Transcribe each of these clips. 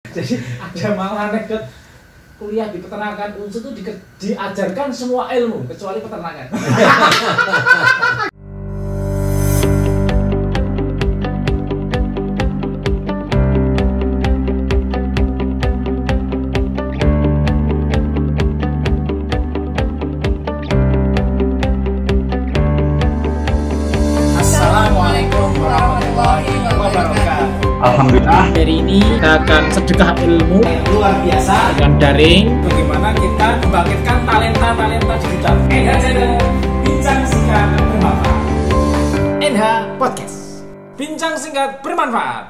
Jadi ada malah anekdot kuliah di peternakan Unsur itu diajarkan semua ilmu kecuali peternakan. Assalamualaikum warahmatullahi wabarakatuh. Alhamdulillah, Hari ini kita akan sedekah ilmu luar biasa dengan daring. bagaimana kita membangkitkan talenta-talenta digital. NH Channel, bincang singkat bermanfaat. NH Podcast, bincang singkat bermanfaat.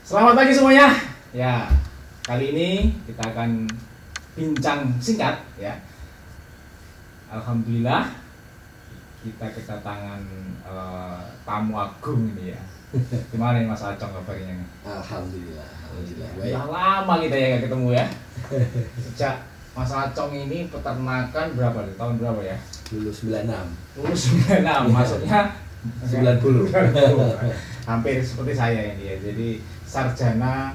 Selamat pagi semuanya. Ya, kali ini kita akan bincang singkat ya. Alhamdulillah kita kedatangan tamu agung ini ya. Gimana nih Mas Acong kabarnya? alhamdulillah Udah baik. lama kita ya nggak ketemu ya. Sejak Mas Acong ini peternakan berapa nih? Tahun berapa ya? Lulus 96, Lulus 96, maksudnya 90. hampir seperti saya ini ya. Jadi sarjana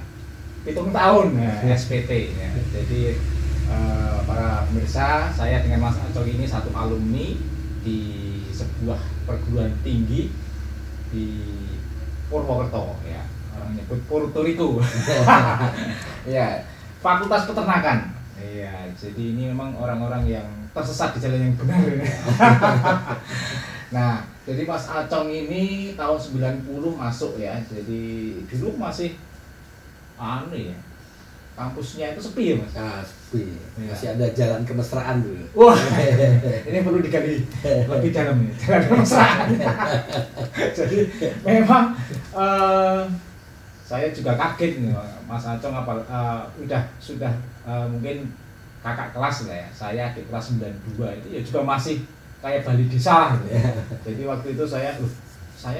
7 tahun ya, SPT ya. Jadi para pemirsa, saya dengan Mas Acong ini satu alumni di sebuah perguruan tinggi di Purwokerto ya. Orang nyebut Puerto Rico. Ya, Fakultas Peternakan. Iya, jadi ini memang orang-orang yang tersesat di jalan yang benar. Nah, jadi Mas Acong ini tahun 90 masuk ya. Jadi dulu masih ya. Kampusnya itu sepi ya, Mas. Nah, sepi. Iya. Masih ada jalan kemesraan dulu. Wah, ini perlu digali lebih dalam nih, jalan kemesraan. Jadi memang saya juga kaget nih, Mas Acong sudah mungkin kakak kelas lah ya. Saya di kelas 92 itu ya juga masih kayak Bali desa gitu. Jadi waktu itu saya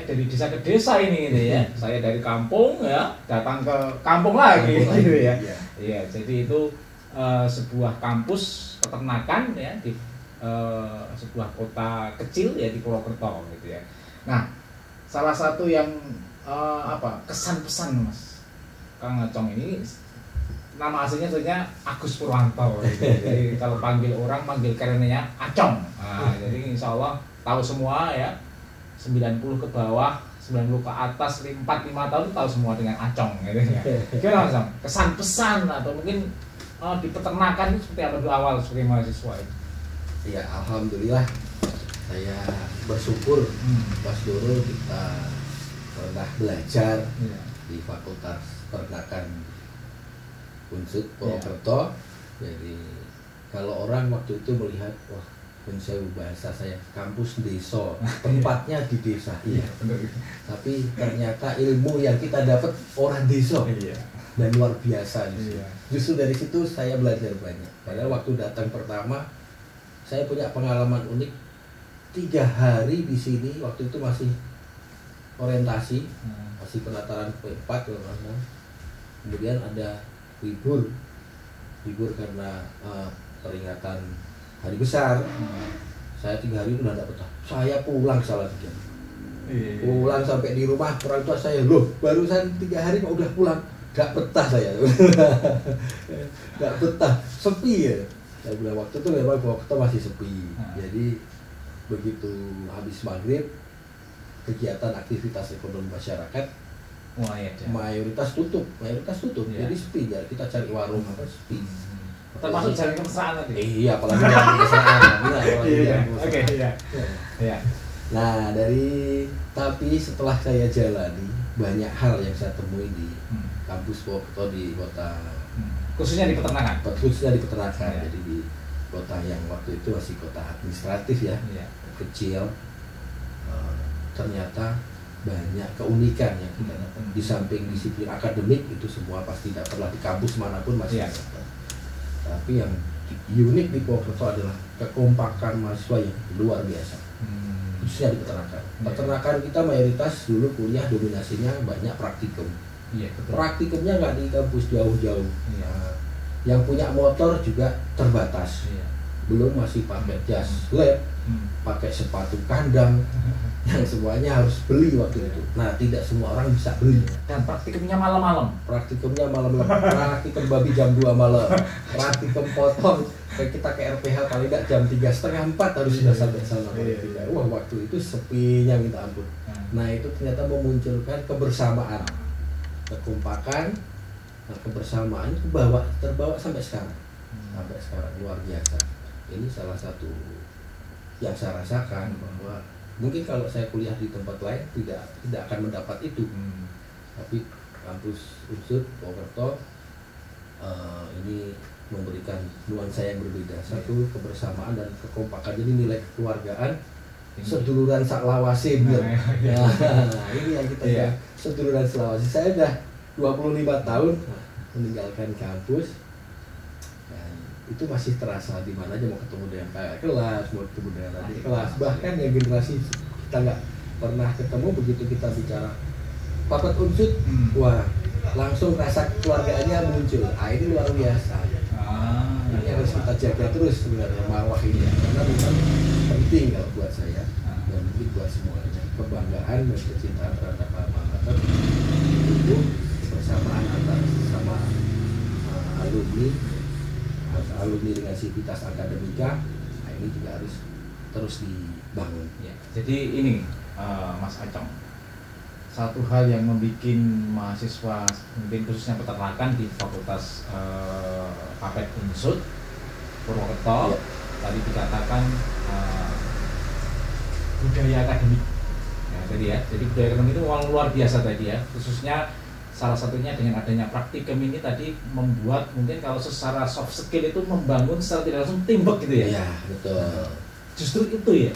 dari desa ke desa ini gitu ya. Saya dari kampung ya datang ke kampung lagi gitu ya. Iya, jadi itu sebuah kampus peternakan ya di sebuah kota kecil ya di Purwokerto gitu ya. Nah, salah satu yang kesan-pesan Mas Kang Acong ini, nama aslinya sebenarnya Agus Purwanto gitu. Jadi kalau panggil kerennya Acong. Nah, jadi insya Allah tahu semua ya. 90 ke bawah, 90 ke atas, 4-5 tahun tahu semua dengan Acong gitu ya. Gimana Mas? Kesan pesan atau mungkin di peternakan itu seperti apa dulu awal sebagai mahasiswa itu? Ya, alhamdulillah saya bersyukur pas dulu kita pernah belajar di Fakultas Peternakan Unsur Purwokerto. Jadi kalau orang waktu itu melihat, wah, Sewu bahasa saya, kampus desa, tempatnya di desa. Iya, benar. Tapi ternyata ilmu yang kita dapat orang desa. Iya. Dan luar biasa. Iya. Justru dari situ saya belajar banyak. Padahal waktu datang pertama saya punya pengalaman unik. 3 hari di sini waktu itu masih orientasi, masih penataran P4 kalau nggak salah. Kemudian ada libur karena peringatan hari besar. Saya 3 hari itu udah nggak betah. Saya pulang salah 3. Pulang sampai di rumah orang tua saya, loh barusan 3 hari kok udah pulang. Gak betah saya. Gak betah, sepi ya. Saya bilang waktu itu memang Purwokerto masih sepi. Jadi begitu habis maghrib, kegiatan aktivitas ekonomi masyarakat mayoritas tutup. Ya. Jadi sepi. Jadi kita cari warung apa sepi. Termasuk jalan kemesraan tadi. Iya, apalagi jalan kesana. Oke, iya. Nah, tapi setelah saya jalani banyak hal yang saya temui di kampus Purwokerto di kota, Khususnya di peternakan. khususnya di peternakan. Ya. Jadi di kota yang waktu itu masih kota administratif ya, Iya. kecil. Ternyata banyak keunikan yang kita dapat. Di samping disiplin akademik itu semua pasti dapat lah di kampus manapun masih Iya. dapat. Tapi yang unik di Purwokerto adalah kekompakan mahasiswa yang luar biasa, khususnya di peternakan. Peternakan kita mayoritas dulu kuliah dominasinya banyak praktikum. Iya, betul. Praktikumnya nggak di kampus jauh-jauh. Iya. Yang punya motor juga terbatas. Iya. belum masih pakai jas lab, pakai sepatu kandang, yang semuanya harus beli waktu itu. Nah, tidak semua orang bisa beli. Dan praktikumnya malam-malam. Praktikumnya malam, praktikum babi jam 2 malam, praktikum potong. Kayak kita ke RPH paling nggak jam 3:30, 4 harus sudah sampai sana. Wah, waktu itu sepinya minta ampun. Nah, itu ternyata memunculkan kebersamaan, kekompakan, nah, kebersamaan itu terbawa sampai sekarang. Sampai sekarang luar biasa. Ini salah satu yang saya rasakan, bahwa mungkin kalau saya kuliah di tempat lain tidak akan mendapat itu. Tapi kampus UNSUD Purwokerto ini memberikan nuansa yang berbeda. Satu, kebersamaan dan kekompakan. Jadi nilai kekeluargaan, seduluran saklawase. Nah, ini yang kita seduluran selawase. Saya udah 25 tahun meninggalkan kampus. Itu masih terasa di mana aja, mau ketemu dengan kakak kelas, mau ketemu dengan adik kelas, bahkan yang generasi kita nggak pernah ketemu, begitu kita bicara papat UNSUD, wah langsung rasa keluarganya muncul. Ini luar biasa. Ini harus kita jaga terus sebenarnya marwah ini, karena memang penting kalau buat saya dan mungkin buat semuanya. Kebanggaan dan kecintaan terhadap alma mater itu bersamaan antara sama alumni dengan sivitas akademika. Nah, ini juga harus terus dibangun. Ya, jadi ini Mas Acong, satu hal yang membuat mahasiswa mungkin khususnya peternakan di Fakultas Papet UNSUD Purwokerto tadi dikatakan budaya akademik. Jadi budaya akademik itu luar biasa tadi ya, khususnya salah satunya dengan adanya praktikum ini tadi membuat mungkin kalau secara soft skill itu membangun secara tidak langsung teamwork gitu ya. Iya, betul. Justru itu ya.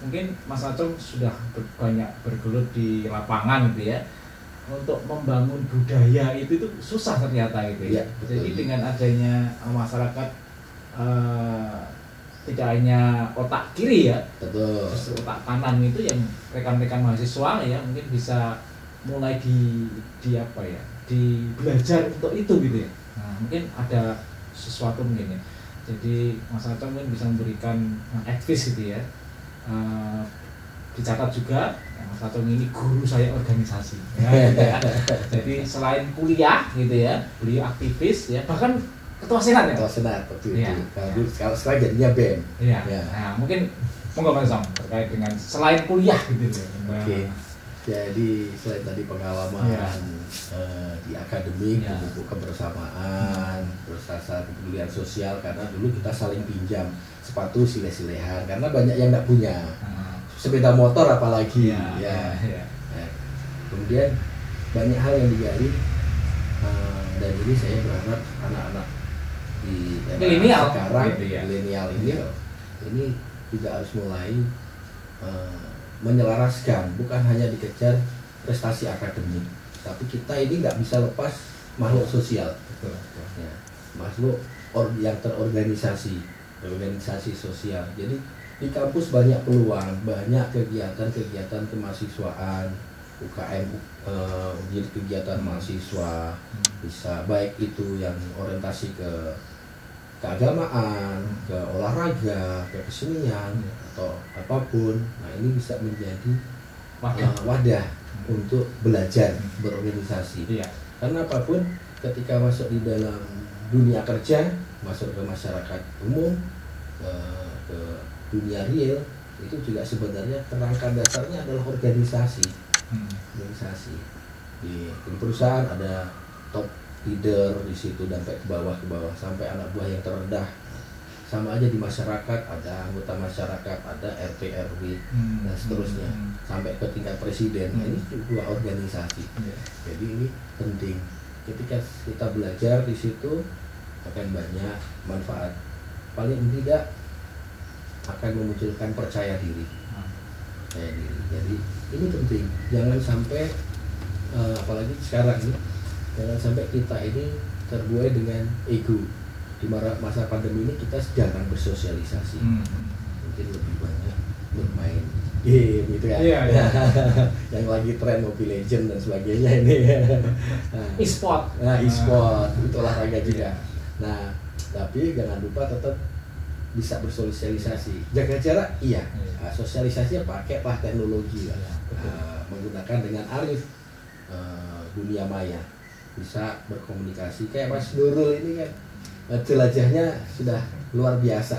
Mungkin Mas Acong sudah banyak bergelut di lapangan gitu ya. Untuk membangun budaya itu susah ternyata gitu ya. Jadi dengan adanya masyarakat tidak hanya otak kiri ya. Betul. Justru otak kanan itu yang rekan-rekan mahasiswa ya mungkin bisa mulai di apa ya, di belajar untuk itu gitu ya. Nah, mungkin ada sesuatu mungkin ya. Jadi Mas Acong mungkin bisa memberikan advice gitu ya. Dicatat juga Mas Acong ini guru saya organisasi ya, gitu ya. Jadi selain kuliah gitu ya, beliau aktivis ya, bahkan ketua senat ya. Ketua senat waktu ya. itu. Kalau sekarang jadinya BEM. Ya. Nah, mungkin monggo Mas Acong terkait dengan selain kuliah gitu ya. Oke. Jadi selain tadi pengalaman di akademik, buku kebersamaan, terus rasa kepedulian sosial, karena dulu kita saling pinjam sepatu sile-silehan karena banyak yang nggak punya, sepeda motor apalagi ya. Kemudian banyak hal yang digali, dan ini saya berharap anak-anak di era sekarang milenial ini juga harus mulai menyelaraskan, bukan hanya dikejar prestasi akademik, tapi kita ini nggak bisa lepas makhluk sosial. Ya, makhluk yang terorganisasi sosial. Jadi di kampus banyak peluang, banyak kegiatan kemahasiswaan, UKM, jadi kegiatan mahasiswa, bisa baik itu yang orientasi ke keagamaan, ke olahraga, ke kesenian, atau apapun. Nah, ini bisa menjadi wadah untuk belajar berorganisasi. Karena apapun, ketika masuk di dalam dunia kerja, masuk ke masyarakat umum, ke dunia real, itu juga sebenarnya kerangka dasarnya adalah organisasi. Organisasi di perusahaan ada top leader di situ, sampai ke bawah sampai anak buah yang terendah. Sama aja di masyarakat, ada anggota masyarakat, ada RT RW dan seterusnya sampai ke tingkat presiden. Nah, ini juga organisasi. Jadi ini penting. Ketika kita belajar di situ akan banyak manfaat. Paling tidak akan memunculkan percaya diri. Jadi ini penting. Jangan sampai apalagi sekarang ini, jangan sampai kita ini terbuai dengan ego. Di masa pandemi ini kita jarang bersosialisasi, mungkin lebih banyak bermain game gitu kan. Yang lagi tren Mobile Legends dan sebagainya ini. E-sport. Nah, e-sport itu olahraga juga. Nah, tapi jangan lupa tetap bisa bersosialisasi. Jaga jarak, iya. Nah, sosialisasinya pakailah teknologi lah. Menggunakan dengan arif dunia maya, bisa berkomunikasi. Kayak Mas Nurul ini kan jelajahnya sudah luar biasa.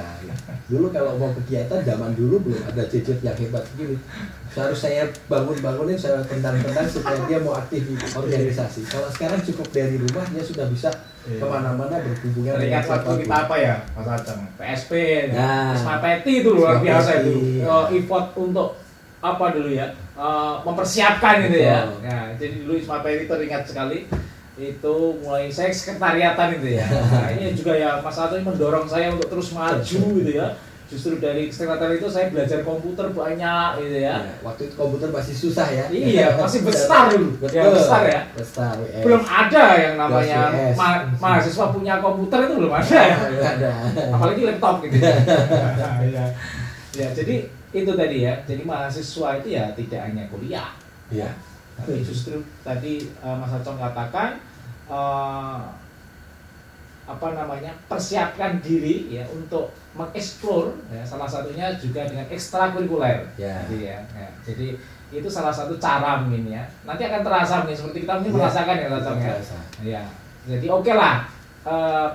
Dulu kalau mau kegiatan zaman dulu belum ada gadget yang hebat begini. Harus saya bangunin, saya tendang-tendang supaya dia mau aktif di organisasi. Kalau sekarang cukup dari rumah, dia sudah bisa kemana-mana berhubungan dengan waktu kita apa ya Mas Aceng, PSP, Nah, Wisma Peti itu luar biasa itu. ya. Effort untuk apa dulu ya, mempersiapkan gitu ya. Nah, jadi dulu Wisma Peti teringat sekali. Itu mulai saya sekretariatan itu ya. Nah, ini juga ya Mas Ato mendorong saya untuk terus maju gitu ya. Justru dari sekretariat itu saya belajar komputer banyak gitu ya. Waktu itu komputer masih susah ya. Iya, masih besar dulu. Betul. Ya, besar ya. Besar. Belum ada yang namanya WS. mahasiswa punya komputer itu belum ada ya. Ada. Apalagi laptop gitu. Ya. Ya, jadi itu tadi ya. Jadi mahasiswa itu ya tidak hanya kuliah. Iya. Tapi justru tadi Mas Acong katakan apa namanya, persiapkan diri ya untuk mengeksplor ya, salah satunya juga dengan ekstrakurikuler. Ya. Jadi jadi itu salah satu cara mungkin ya. Nanti akan terasa mungkin seperti kita mungkin merasakan ya Mas Acong ya. Ya. Jadi oke lah,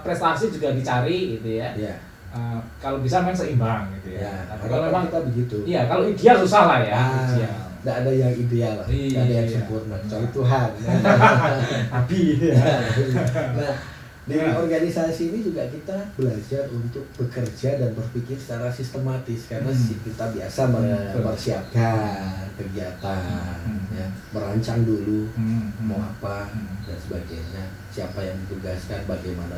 prestasi juga dicari gitu ya. Iya. Kalau bisa memang seimbang gitu ya. Tapi kalau memang kita begitu. iya, kalau ideal susah lah ya. Ideal. Tidak ada yang ideal, tidak ada yang sempurna, kecuali Tuhan. Nabi. Nah, di organisasi ini juga kita belajar untuk bekerja dan berpikir secara sistematis, karena kita biasa mempersiapkan kegiatan, ya, merancang dulu mau apa dan sebagainya, siapa yang ditugaskan, bagaimana.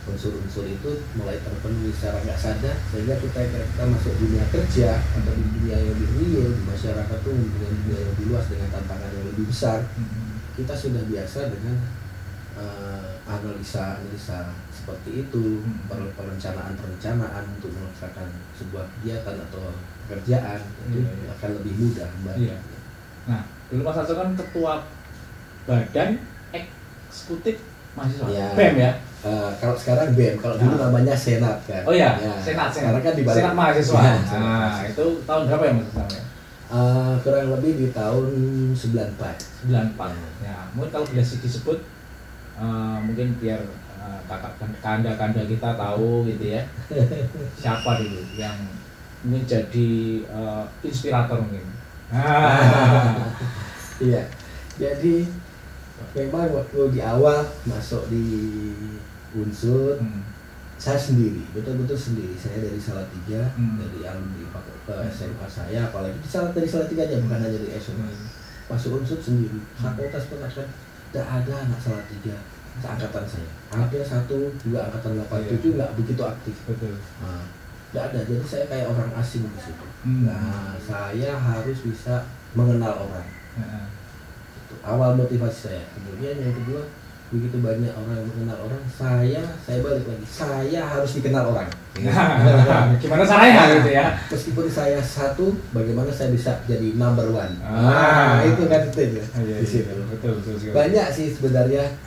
Unsur-unsur itu mulai terpenuhi secara nggak sadar, sehingga kita masuk dunia kerja atau di dunia yang lebih real, di masyarakat itu dengan dunia yang lebih luas dengan tantangan yang lebih besar. Kita sudah biasa dengan analisa seperti itu, perencanaan untuk melaksanakan sebuah kegiatan atau pekerjaan itu akan lebih mudah, Mbak. Iya. Nah, dulu Mas Acong kan ketua Badan Eksekutif Mahasiswa, ya. BEM ya. Kalau sekarang BEM, kalau dulu namanya Senat kan. Oh iya, ya. Senat. Sekarang kan di balik Senat Mahasiswa. Ya, Nah, itu tahun berapa ya Mas Acong ya? Kurang lebih di tahun 94. 94. Ya, mungkin kalau boleh disebut mungkin biar kanda kita tahu gitu ya. Siapa dulu yang mungkin jadi inspirator mungkin. Iya. Jadi memang waktu di awal masuk di Unsur, saya sendiri, betul-betul sendiri. Saya dari Salatiga, dari alumni SMA saya, apalagi dari Salatiga aja, bukan hanya dari SMA. Masuk Unsur sendiri, fakultas pendidikan, tidak ada anak Salatiga seangkatan saya. Ada 1-2 angkatan 87 nggak begitu aktif. Betul. Tidak ada, jadi saya kayak orang asing di situ. Nah, saya harus bisa mengenal orang. Itu awal motivasi saya. Kemudian yang kedua, begitu banyak orang yang mengenal orang, saya balik lagi, saya harus dikenal orang. Gimana caranya gitu ya? Meskipun saya satu, bagaimana saya bisa jadi number one? Itu kan itu ya. Di situ. Betul. Banyak sih sebenarnya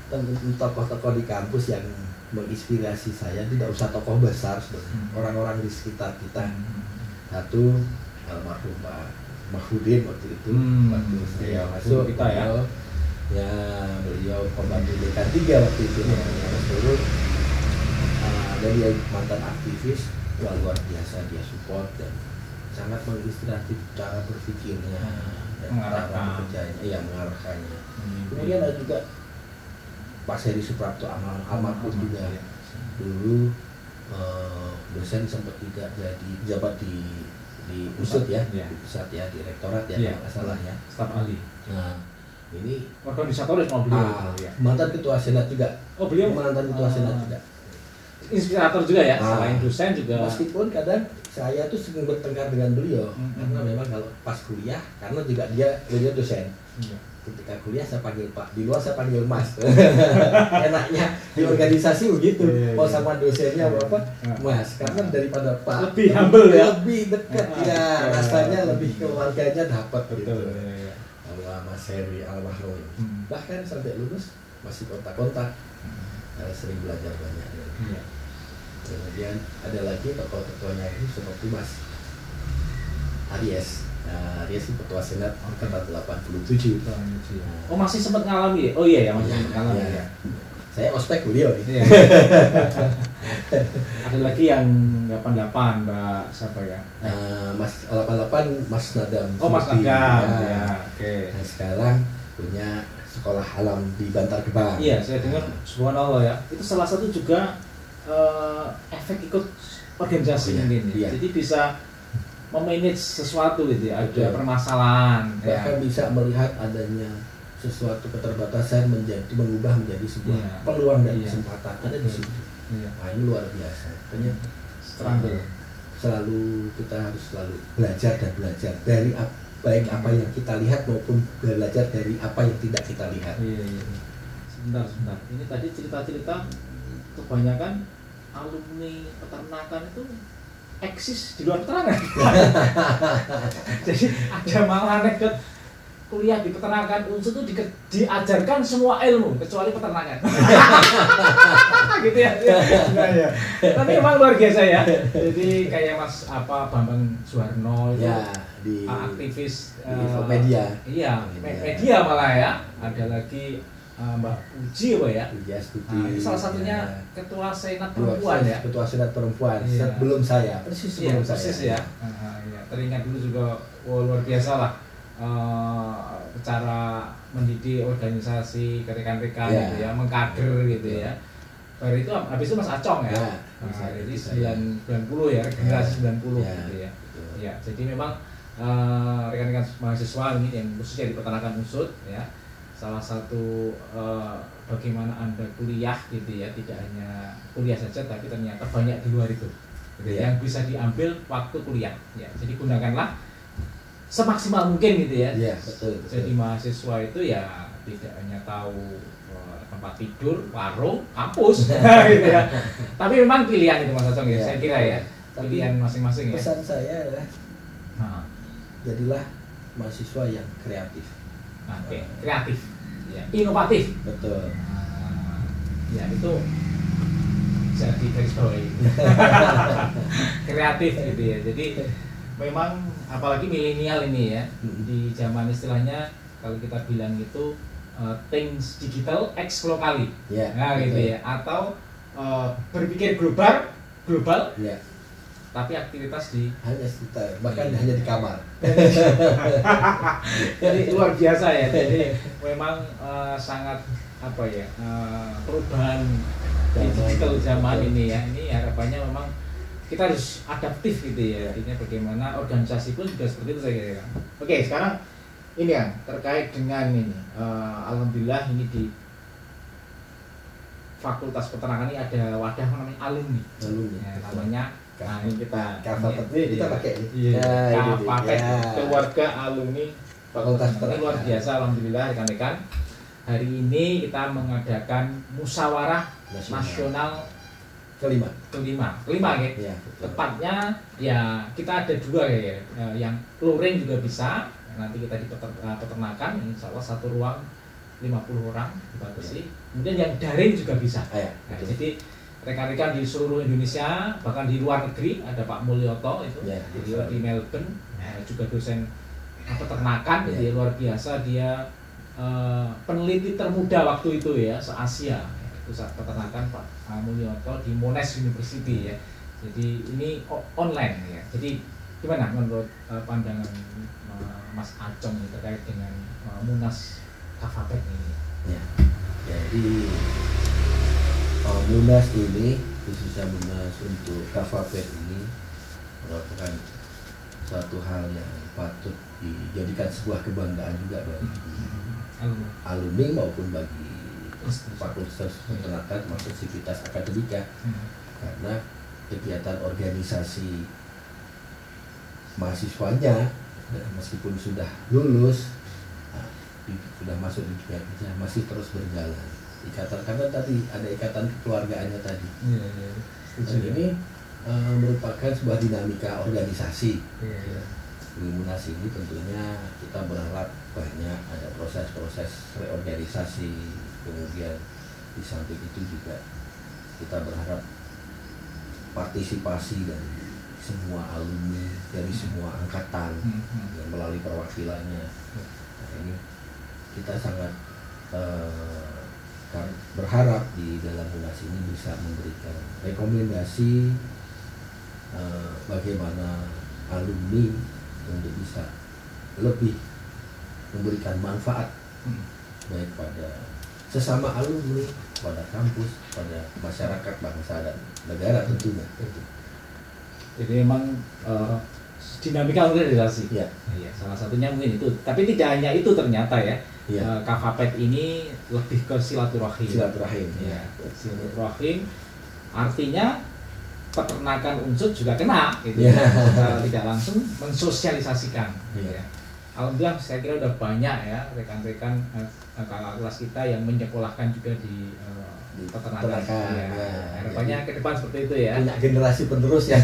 tokoh-tokoh di kampus yang menginspirasi saya. Tidak usah tokoh besar, orang-orang di sekitar kita. Satu, almarhum Pak Mahfudin waktu itu, waktu saya masuk kita ya. Ya, beliau pembantu dekan 3 waktu itu, Mas Nurul. Dan dia mantan aktivis, luar biasa, dia support dan sangat menginspirasi cara berpikirnya dan cara bekerjanya, ya mengarahkannya. Kemudian ada juga Pak Seri Suprapto almarhum juga. Dulu dosen sempat tidak jadi pejabat di pusat ya, di pusat ya, di rektorat ya, kalau nggak salah ya, staf ahli. Nah, ini organisatoris mau beliau ya. Mantan ketua senat juga. Oh, beliau mantan ketua senat juga. Inspirator juga ya, selain dosen juga. Meskipun kadang saya tuh sering bertengkar dengan beliau, karena memang kalau pas kuliah, karena juga beliau dosen. Ketika kuliah saya panggil Pak, di luar saya panggil Mas. Enaknya di organisasi begitu. Mau sama dosennya apa? Mas, karena daripada Pak lebih humble ya, lebih dekat ya, rasanya lebih keluarganya dapat gitu. Mas Heri almarhum. Bahkan sampai lulus masih kontak-kontak. Sering belajar banyak. Kemudian ada lagi tokoh-tokohnya ini seperti Mas Aries. Nah, Aries itu ketua Senat angkatan 87. Oh masih sempat ngalami ya? Oh iya ya masih sempat ngalami Ya. ya. Saya ospek beliau ini. Iya. Ada lagi yang 88 Mbak siapa ya? Mas 88 Mas Nadam. Oh Mas Suti. Nadam. Ya. Ya, oke. Nah, sekarang punya sekolah alam di Bantar Gebang. Iya, saya dengar subhanallah ya. Itu salah satu juga efek ikut organisasi Iya, mungkin iya. ya. Jadi bisa memanage sesuatu gitu ya. Ada Betul. permasalahan Bahkan ya. bisa melihat adanya sesuatu keterbatasan mengubah menjadi sebuah Iya. peluang dan Iya. kesempatan ada di situ. Iya. Nah, ini luar biasa. Makanya Struggle. selalu kita harus selalu belajar dan belajar dari baik apa yang kita lihat maupun belajar dari apa yang tidak kita lihat. Iya, iya. Sebentar. Ini tadi cerita-cerita kebanyakan alumni peternakan itu eksis di luar peternakan. Jadi ada malah anekdot kuliah di peternakan Unsur itu diajarkan semua ilmu kecuali peternakan. Gitu ya. Ya. Tapi memang luar biasa ya. Jadi kayak Mas Bambang Suharno itu Ya, di aktivis di media. Iya, media malah ya. Ada lagi Mbak Puji apa ya? Puji Astuti. Nah, itu salah satunya ya. ketua Senat Perempuan ya. Ketua Senat Perempuan. Iya. Sebelum saya, persis Iya, sebelum persis saya. ya. Iya. Teringat dulu juga luar biasa lah. Cara mendidik organisasi rekan-rekan Ya. gitu ya, mengkader gitu ya. Baru itu habis itu Mas Acong ya. Ya, Jadi saya. 90 ya, generasi 90 Ya, gitu ya. betul. Ya, jadi memang rekan-rekan mahasiswa ini yang khususnya di peternakan Unsur ya. Salah satu bagaimana Anda kuliah gitu ya, tidak hanya kuliah saja tapi ternyata banyak di luar itu. Gitu, Ya. yang bisa diambil waktu kuliah. Ya, jadi gunakanlah semaksimal mungkin gitu ya. Iya, betul. Jadi mahasiswa itu ya tidak hanya tahu tempat tidur, warung, kampus gitu ya. Tapi memang pilihan itu Mas Acong ya, Ya. saya kira ya. Tapi Pilihan masing-masing ya. pesan saya adalah Nah, jadilah mahasiswa yang kreatif. oke, kreatif. Ya, inovatif. Betul. Ya itu jadi garis bawahi. Kreatif gitu ya. Jadi memang apalagi milenial ini ya, di zaman istilahnya kalau kita bilang itu things digital ex lokali. Ya. Nah gitu betul. ya. Atau berpikir global Ya. tapi aktivitas di Hanya sekitar, bahkan hanya di kamar. jadi luar biasa ya. Jadi memang sangat apa ya, perubahan di digital zaman ini ya. Ini harapannya memang kita harus adaptif gitu ya. Artinya bagaimana organisasi pun juga seperti itu saya kira. Oke, sekarang ini ya terkait dengan ini. Alhamdulillah ini di Fakultas Peternakan ini ada wadah namanya alumni. Ya, namanya nah ini kita Ini kita pakai ini. Iya, Ya, ini pakai dia. keluarga alumni Fakultas ini Peternakan. luar biasa alhamdulillah rekan-rekan. Hari ini kita mengadakan musyawarah nasional kelima. kelima ya. Ya, betul. Tepatnya ya kita ada dua ya, yang luring juga bisa. Nanti kita di peternakan, insya Allah satu ruang 50 orang dibatasi. Kemudian yang daring juga bisa. Ya, Nah, betul. jadi rekan-rekan di seluruh Indonesia, bahkan di luar negeri ada Pak Mulyoto itu, Ya, beliau di Melbourne, juga dosen peternakan, Ya. dia luar biasa, dia peneliti termuda waktu itu ya, se-Asia, pusat peternakan Pak Mulyoto di Monash University ya. Jadi ini online ya. Jadi gimana menurut pandangan Mas Acong terkait dengan Munas Kafabek ini? Ya. Jadi Munas ini, khususnya Munas untuk Kafabek ini merupakan suatu hal yang patut dijadikan sebuah kebanggaan juga bagi alumni maupun bagi fakultas peternakan maupun sivitas akademika, karena kegiatan organisasi mahasiswanya meskipun sudah lulus, sudah masuk di dunia kerja, masih terus berjalan. Ikatan, karena tadi ada ikatan kekeluargaannya tadi. Dan ini merupakan sebuah dinamika organisasi. Di Munas ini tentunya kita berharap banyak ada proses-proses reorganisasi, kemudian di samping itu juga kita berharap partisipasi dari semua alumni, dari semua angkatan yang melalui perwakilannya. Nah, ini kita sangat berharap di dalam Munas ini bisa memberikan rekomendasi bagaimana alumni untuk bisa lebih memberikan manfaat baik pada sesama alumni, pada kampus, pada masyarakat, bangsa dan negara tentunya. Jadi memang dinamika organisasi. Ya. Iya, salah satunya mungkin itu. Tapi tidak hanya itu ternyata ya. Ya. KFAPET ini lebih ke silaturahim. Silaturahim. Ya, silaturahim. Artinya peternakan unsur juga kena, gitu. Ya. Secara tidak langsung mensosialisasikan. Ya. Ya. Alhamdulillah saya kira udah banyak ya rekan-rekan kakak kelas kita yang menyekolahkan juga di peternakan. Ya. Harapannya ke depan seperti itu ya. Punya generasi penerus ya.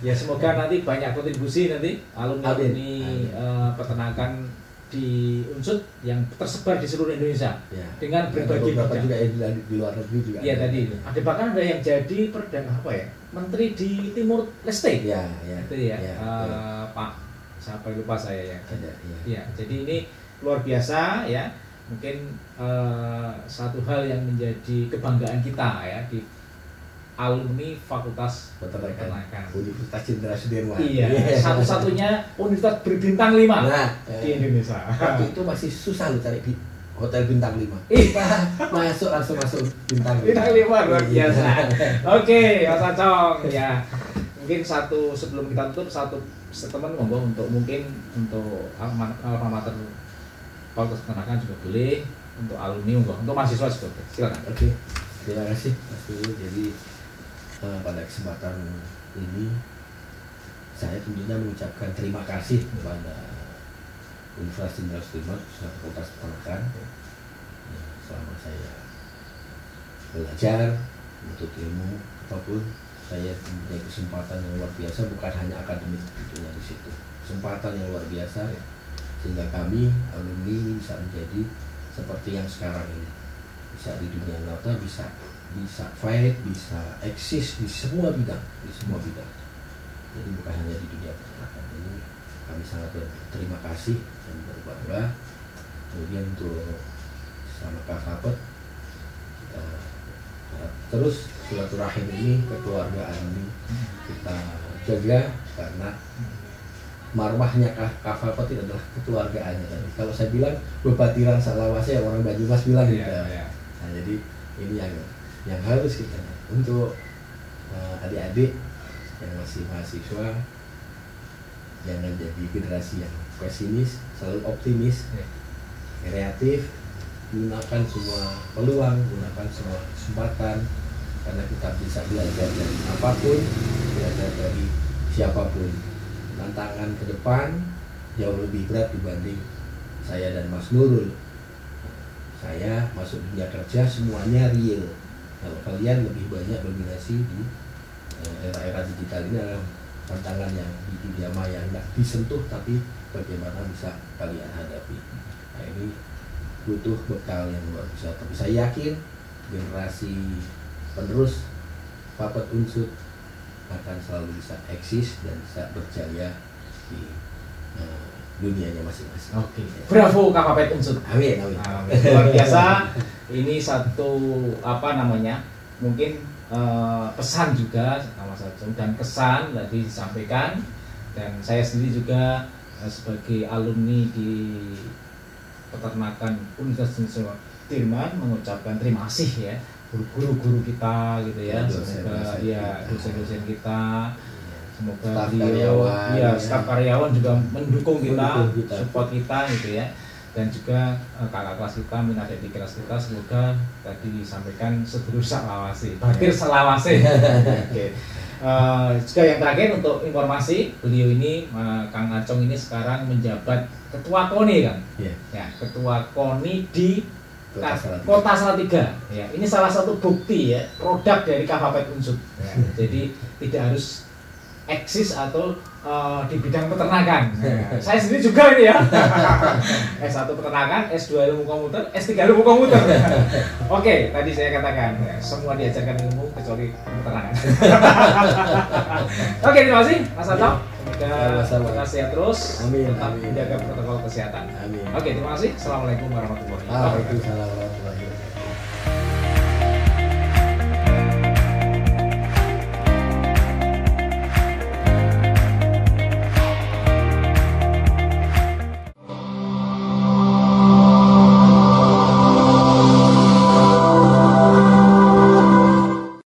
Ya semoga nanti banyak kontribusi nanti alumni peternakan di Unsud yang tersebar di seluruh Indonesia Ya. dengan berbagai beberapa bidang. juga yang di luar negeri juga. Iya tadi ada bahkan ada yang jadi menteri di Timur Leste. Ya, Itu ya, Pak siapa lupa saya ya. Ada, ya. Ya, jadi ini luar biasa ya. Mungkin satu hal yang menjadi kebanggaan kita ya di alumni Fakultas Peternakan Universitas Jenderal Sudirman. Iya, satu-satunya universitas berbintang 5 di Indonesia. Waktu itu masih susah lu cari hotel bintang 5. Iya. Langsung masuk bintang 5. Bintang 5 luar biasa. Oke, Mas Acong ya. Mungkin sebelum kita tutup satu statement monggo untuk alma mater Fakultas Peternakan juga boleh, untuk alumni monggo, untuk mahasiswa juga boleh. Silakan. Oke. Terima kasih Mas Dulu. Jadi pada kesempatan ini saya tentunya mengucapkan terima kasih kepada Universitas Jenderal Sudirman Fakultas Peternakan selama saya belajar untuk ilmu apapun. Saya mempunyai kesempatan yang luar biasa, bukan hanya akademik tentunya di situ, kesempatan yang luar biasa sehingga kami alumni bisa menjadi seperti yang sekarang ini, bisa di dunia nyata, bisa fight, bisa eksis di semua bidang, Jadi bukan hanya di dunia peternakan. Ini kami sangat berterima kasih dan berbangga. Kemudian untuk sama KFAPET kita terus silaturahim ini, kekeluargaan ini kita jaga, karena marwahnya KFAPET itu adalah kekeluargaannya. Kalau saya bilang bebatiran salawase, orang Banyumas bilang gitu. Nah, jadi ini yang harus kita untuk adik-adik yang masih mahasiswa, jangan jadi generasi yang pesimis, selalu optimis, kreatif, gunakan semua peluang, gunakan semua kesempatan, karena kita bisa belajar dari apapun, belajar dari siapapun. Tantangan ke depan jauh lebih berat dibanding saya dan Mas Nurul. Saya masuk dunia kerja semuanya real. Kalau kalian lebih banyak dominasi di era-era digital, ini adalah tantangan yang di dunia maya tidak disentuh, tapi bagaimana bisa kalian hadapi. Nah, ini butuh bekal yang luar biasa. Tapi saya yakin generasi penerus FAPET Unsud akan selalu bisa eksis dan bisa berjaya di dunianya masing-masing. Oke. Bravo KFAPET Unsud. Amin. Luar biasa. Ini satu mungkin pesan juga sama saja dan kesan tadi disampaikan, dan saya sendiri juga sebagai alumni di Peternakan Universitas Sudirman mengucapkan terima kasih ya guru-guru kita gitu ya, semoga ya dosen-dosen kita, semoga staf karyawan juga mendukung kita, support kita gitu ya, dan juga kakak kelas kita, minat di kelas kita, semoga tadi disampaikan sedulur selawase, bakir selawase. Oke. Juga yang terakhir untuk informasi, beliau ini Kang Acong ini sekarang menjabat ketua KONI kan, ya ketua KONI di Kota Salatiga. Ya, ini salah satu bukti ya produk dari KFAPET Unsud. Ya, jadi tidak harus eksis atau di bidang peternakan. Saya sendiri juga ini ya. S1 peternakan, S2 ilmu komputer, S3 ilmu komputer. Oke, tadi saya katakan semua diajarkan ilmu kecuali peternakan. Oke, terima kasih Mas Anto. Semoga sehat terus. Amin, Tetap amin. menjaga protokol kesehatan. Amin. Oke, terima kasih. Assalamualaikum warahmatullahi wabarakatuh. Waalaikumsalam.